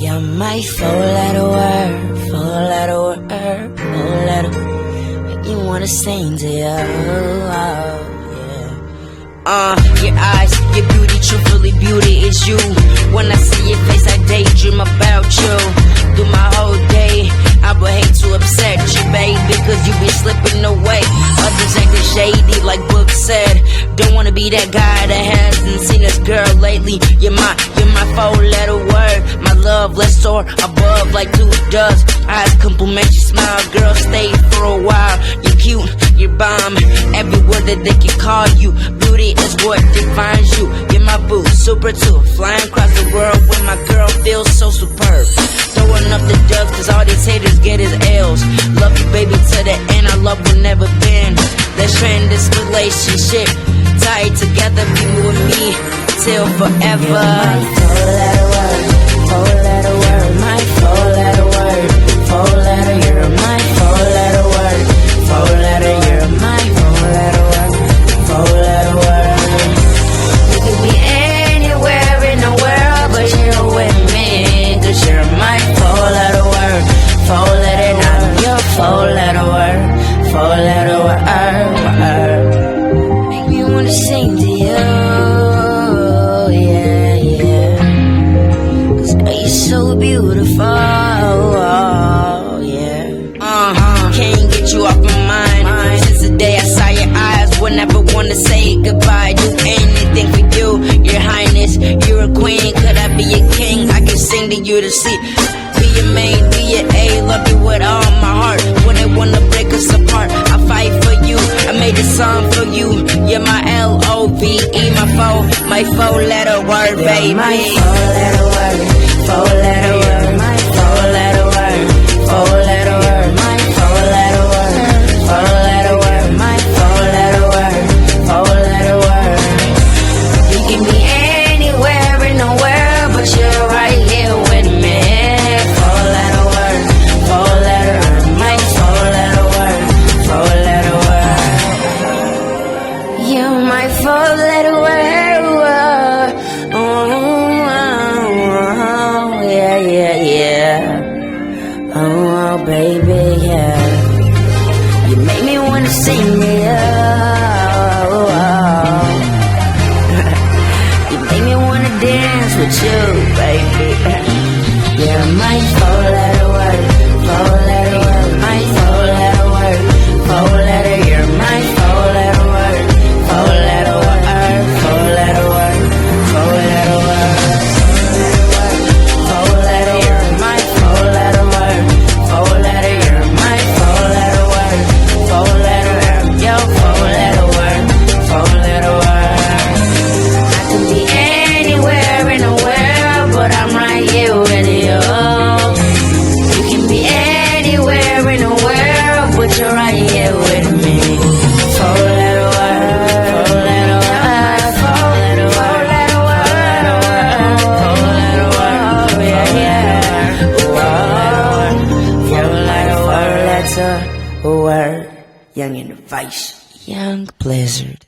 You're my four-letter word, four-letter word, four-letter. Make me wanna sing to you, yeah. Your eyes, your beauty, truthfully beauty is you. When I see your face, I daydream about you. Through my whole day, I would hate to upset you, baby, cause you be slipping away. Others acting shady, like Book said. Don't wanna be that guy that hasn't seen this girl lately. You're my four-letter word. My love, let's soar above like two doves. Eyes compliment your smile, girl, stay for a while. You're cute, you're bomb, every word that they can call you. Beauty is what defines you. You're my boo, super too. Flying across the world when my girl feels so superb. Throwing up the dubs, cause all these haters get is L's. Love you, baby, to the end. Our love will never bend. Let's trend this relationship. Tied together, be you and me till forever. You're my four-letter word, four-letter word, my four-letter word, four-letter. You're my four-letter word, four-letter. You're my four-letter word, four-letter word. You could be anywhere in the world, but you're with me, cause you're my four-letter word, four-letter. And I'm your four-letter word, four-letter word. Make me wanna sing to you, yeah, yeah. Cause girl, you're so beautiful, yeah. Can't get you off my mind. Since the day I saw your eyes, would never wanna say goodbye. Do anything for you, your highness. You're a queen, could I be a king? I can sing to you to sleep. Be your maid, be your A, love you with all my heart. When they wanna break us apart, I fight for you. I made this song for you. You're my L.O.V.E, my four-letter word, baby. My four-letter word, four-letter word, my four-letter word, four-letter word, my four-letter word, four-letter word, my four-letter word, four-letter word. You can be anywhere in the world, but you're right here with me. Four-letter word, four-letter, my four-letter word, four-letter word. You're my four-letter word. Yeah, yeah, yeah. Oh, baby, yeah. You make me wanna sing, yeah. You make me wanna dance with you, baby. You're my four-letter word, four-letter word, my four-letter word, four-letter. You're my four-letter word, four-letter word, four-letter word, four-letter word. Four-letter, you're my four-letter word, four-letter. You're my four-letter word, four-letter. Your four-letter word, four-letter word. I could be anywhere in the world, but I'm right here with you. You can be anywhere in the world, but you're right here with me. Four-letter word, four-letter word, four-letter word, four-letter word, yeah, yeah. Four-letter word, four-letter word. Young and Vice, Young Blizzard.